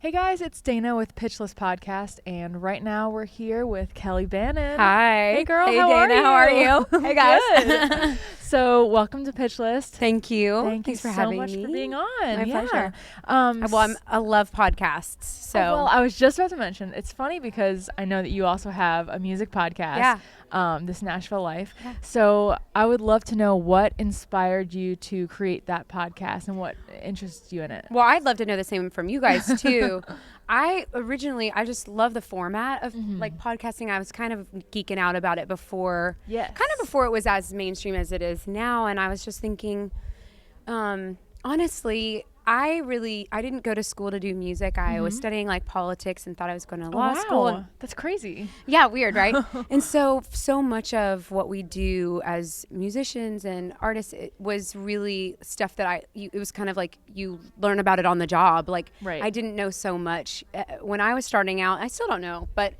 Hey guys, it's Dana with Pitchless Podcast, and right now we're here with Kelleigh Bannen. Hi. Hey girl, hey, how Dana, are you? How are you? Hey guys. Good. So welcome to Pitchless. Thank you. Thanks for so having much me. for being on. My pleasure. Well, I love podcasts. So I was just about to mention, it's funny because I know that you also have a music podcast, This Nashville Life. Yeah. So I would love to know what inspired you to create that podcast and what interests you in it. Well, I'd love to know the same from you guys too. I just love the format of like podcasting. I was kind of geeking out about it before, Yes. kind of before it was as mainstream as it is now. And I was just thinking, honestly, I didn't go to school to do music. I was studying like politics and thought I was going to law school. And That's crazy. yeah, weird, right? And so much of what we do as musicians and artists, it was really stuff that it was kind of like you learn about it on the job. Like Right. I didn't know so much when I was starting out. I still don't know, but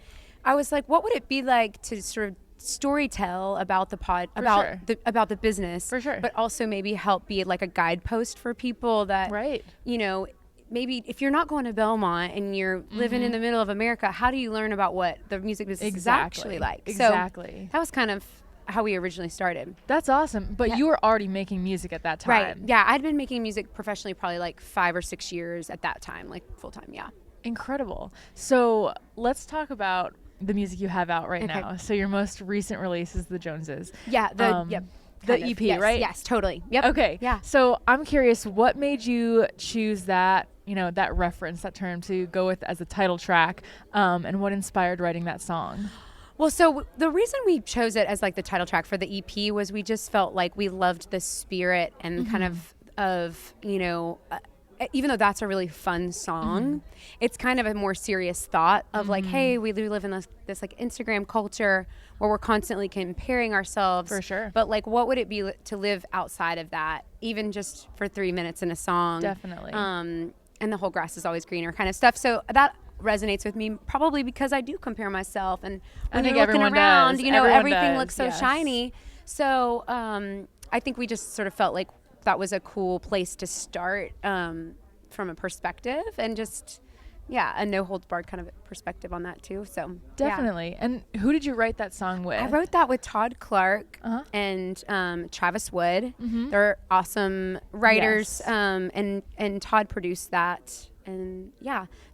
I was like, what would it be like to sort of storytell about about the business, For sure. but also maybe help be like a guidepost for people that, Right. you know, maybe if you're not going to Belmont and you're living in the middle of America, how do you learn about what the music business is actually like? Exactly. So that was kind of how we originally started. That's awesome. But you were already making music at that time. Right. Yeah. I'd been making music professionally probably like 5 or 6 years at that time, like full time. Yeah. Incredible. So let's talk about the music you have out right Okay. now. So your most recent release is The Joneses. Yeah. The kind of. EP, Yes, right? Yes, totally. Yep. Okay. Yeah. So I'm curious, what made you choose that, that reference, that term to go with as a title track, and what inspired writing that song? Well, so the reason we chose it as like the title track for the EP was we just felt like we loved the spirit and kind of even though that's a really fun song, it's kind of a more serious thought of like, hey, we live in this like Instagram culture where we're constantly comparing ourselves. For sure. But like, what would it be to live outside of that, even just for 3 minutes in a song? Definitely. And the whole grass is always greener kind of stuff. So that resonates with me probably because I do compare myself. And when think you're looking everyone around, does. everything Everyone looks does, so yes. shiny. So I think we just sort of felt like that was a cool place to start from a perspective and just, a no holds barred kind of perspective on that too. So Definitely. yeah. And who did you write that song with? I wrote that with Todd Clark Uh-huh. and Travis Wood. They're awesome writers. Yes. And Todd produced that. And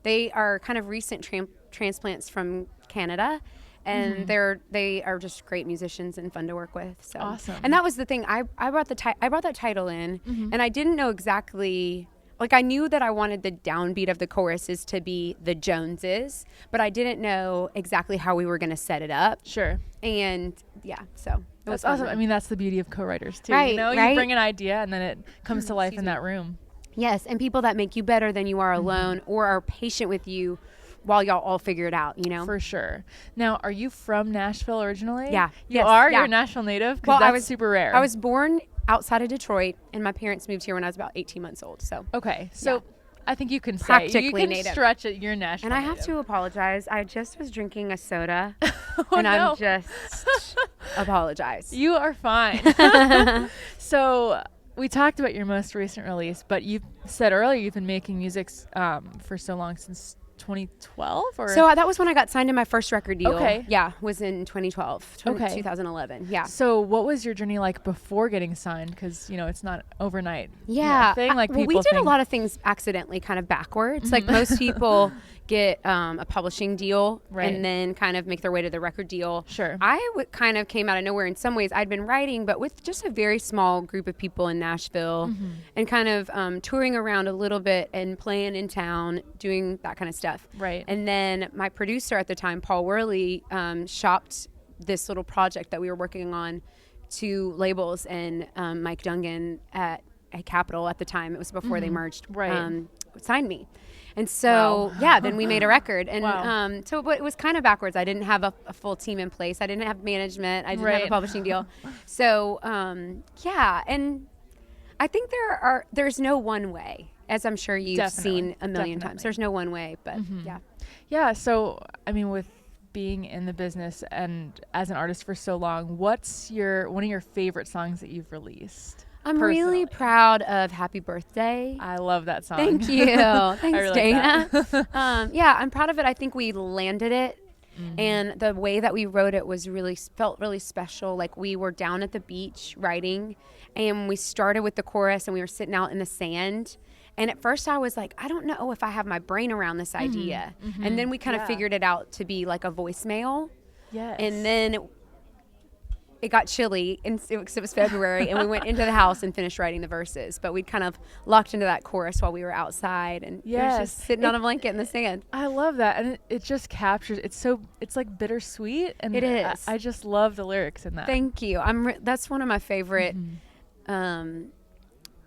they are kind of recent transplants from Canada. And they are just great musicians and fun to work with. So Awesome. And that was the thing. I brought that title in, and I didn't know exactly. Like I knew that I wanted the downbeat of the choruses to be the Joneses, but I didn't know exactly how we were going to set it up. Sure. And so it was That's awesome. fun. I mean, that's the beauty of co-writers too. Right, You right? bring an idea and then it comes to life Excuse in me. that room. Yes, and people that make you better than you are alone or are patient with you while y'all all figure it out, For sure. Now, are you from Nashville originally? Yeah. You Yes. are? Yeah. You're a Nashville native? Because Well, that's super rare. I was born outside of Detroit, and my parents moved here when I was about 18 months old. So Okay. So Yeah. I think you can say Practically you can native. stretch it. You're Nashville And I have native. to apologize. I just was drinking a soda, Oh, and no. I'm just apologize. You are fine. So we talked about your most recent release, but you said earlier you've been making music for so long, since 2012? Or So that was when I got signed to my first record deal. Okay. Yeah, was in 2012, Okay. 2011. Yeah. So what was your journey like before getting signed? Because, it's not overnight. Yeah. Thing. Like Well, people we did think. a lot of things accidentally, kind of backwards. Like most people get a publishing deal Right. and then kind of make their way to the record deal. Sure. I kind of came out of nowhere in some ways. I'd been writing, but with just a very small group of people in Nashville and kind of touring around a little bit and playing in town, doing that kind of stuff. Right. And then my producer at the time, Paul Worley, shopped this little project that we were working on to labels, and Mike Dungan at Capitol at the time, it was before they merged, Right. signed me. And so, Wow. then we made a record. And Wow. but it was kind of backwards. I didn't have a full team in place. I didn't have management. I didn't have Right. a publishing deal. So, and I think there's no one way, as I'm sure you've seen a million times. There's no one way, but yeah. Yeah. So, I mean, with being in the business and as an artist for so long, what's one of your favorite songs that you've released? I'm personally. really proud of Happy Birthday. I love that song. Thank you. Thanks, really Dana. like that. Yeah, I'm proud of it. I think we landed it. And the way that we wrote it was felt really special. Like we were down at the beach writing, and we started with the chorus, and we were sitting out in the sand. And at first I was like, I don't know if I have my brain around this idea. And then we kind of figured it out to be like a voicemail. Yes. And then it got chilly, and it was February, and we went into the house and finished writing the verses. But we'd kind of locked into that chorus while we were outside, and it was just sitting on a blanket in the sand. I love that, and it just captures. It's like bittersweet, and it is. I just love the lyrics in that. Thank you. That's one of my favorite.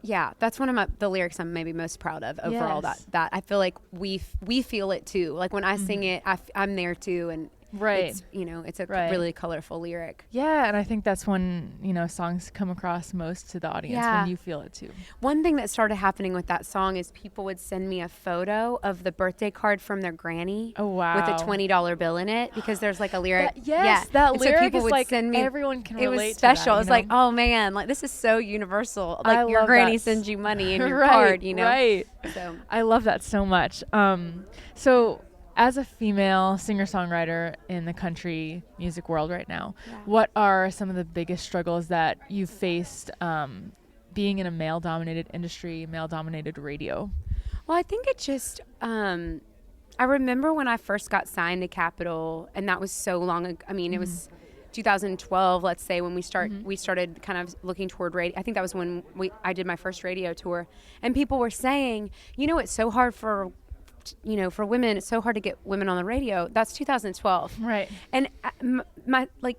Yeah, that's one of the lyrics I'm maybe most proud of overall. Yes. That I feel like we feel it too. Like when I sing it, I'm there too, and Right. It's a really colorful lyric. Yeah, and I think that's when, songs come across most to the audience, when you feel it too. One thing that started happening with that song is people would send me a photo of the birthday card from their granny. Oh, wow. With a $20 bill in it, because there's like a lyric. That and lyric so people is would like send me, everyone can relate to that. It was special. It's like, oh man, like this is so universal. Like your granny sends you money in your card, Right. So I love that so much. So as a female singer-songwriter in the country music world right now, what are some of the biggest struggles that you've faced being in a male-dominated industry, male-dominated radio? Well, I think it just, I remember when I first got signed to Capitol, and that was so long ago. I mean, it was 2012, let's say, when we started kind of looking toward radio. I think that was when I did my first radio tour, and people were saying, it's so hard for women, it's so hard to get women on the radio. That's 2012. Right. And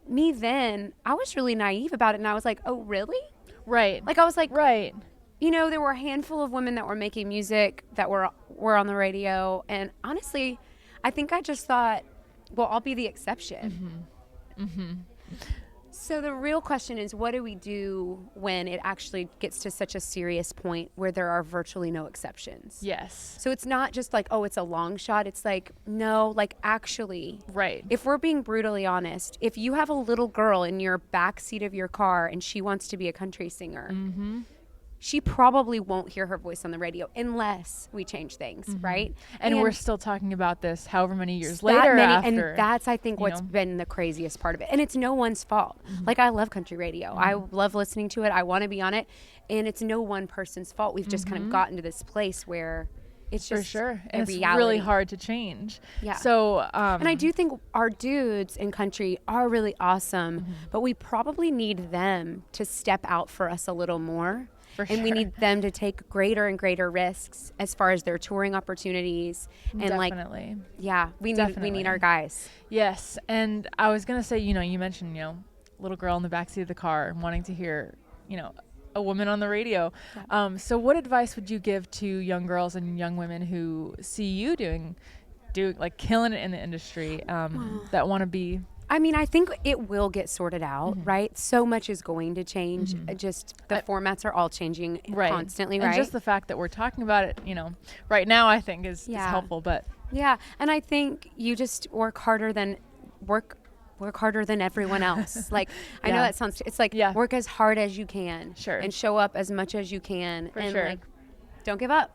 me then, I was really naive about it, and I was like, oh, really? Right. Like, I was like, right. There were a handful of women that were making music that were on the radio, and honestly, I think I just thought, well, I'll be the exception. So the real question is, what do we do when it actually gets to such a serious point where there are virtually no exceptions? Yes. So it's not just like, oh, it's a long shot. It's like, no, like actually. Right. If we're being brutally honest, if you have a little girl in your back seat of your car and she wants to be a country singer, she probably won't hear her voice on the radio unless we change things, right? And we're still talking about this however many years later after. And that's, I think, what's been the craziest part of it. And it's no one's fault. Like, I love country radio. I love listening to it. I want to be on it. And it's no one person's fault. We've just kind of gotten to this place where it's just for sure. And it's reality. really hard to change. Yeah. So, and I do think our dudes in country are really awesome, but we probably need them to step out for us a little more. And we need them to take greater and greater risks as far as their touring opportunities. And definitely. We need our guys. Yes. And I was going to say, you mentioned, little girl in the backseat of the car wanting to hear, a woman on the radio. Yeah. So what advice would you give to young girls and young women who see you doing like killing it in the industry, that want to be? I mean, I think it will get sorted out, right? So much is going to change. Just the formats are all changing constantly, right? And just the fact that we're talking about it, right now, I think is helpful. But yeah, and I think you just work harder than everyone else. Like, I know that sounds. It's like work as hard as you can, and show up as much as you can, like, don't give up,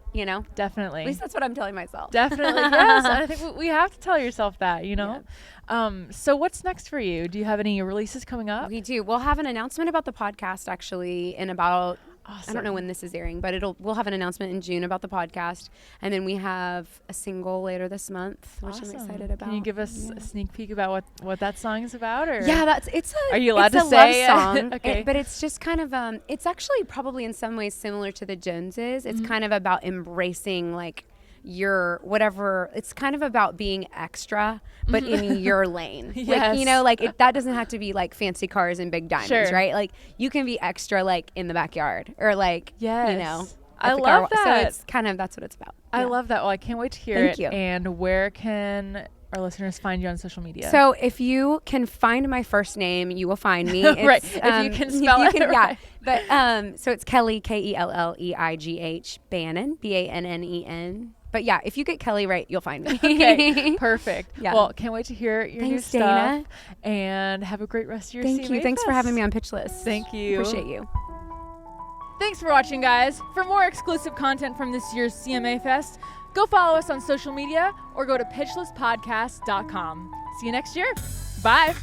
Definitely. At least that's what I'm telling myself. Definitely, yes. I think we have to tell yourself that, Yeah. So what's next for you? Do you have any releases coming up? We do. We'll have an announcement about the podcast actually in about, Awesome. I don't know when this is airing, but we'll have an announcement in June about the podcast. And then we have a single later this month, which I'm excited about. Can you give us a sneak peek about what that song is about? Or? Yeah, are you allowed to say love song? Okay. But it's just kind of, it's actually probably in some ways similar to the Joneses. It's kind of about embracing like your whatever. It's kind of about being extra, but in your lane. Yes. Like, that doesn't have to be like fancy cars and big diamonds, right? Like, you can be extra like in the backyard or like, I love that. So it's kind of, that's what it's about. I love that. Well, I can't wait to hear Thank it. you. And where can our listeners find you on social media? So if you can find my first name, you will find me. Right. If you can spell it. Yeah. But so it's Kelleigh, Kelleigh, Bannen, Bannen. But yeah, if you get Kelleigh right, you'll find me. Okay, perfect. Yeah. Well, can't wait to hear your new stuff. Dana. And have a great rest of your Thank CMA you. Thanks for Fest. having me on Pitch List. Thank you. Appreciate you. Thanks for watching, guys. For more exclusive content from this year's CMA Fest, go follow us on social media or go to pitchlesspodcast.com. See you next year. Bye.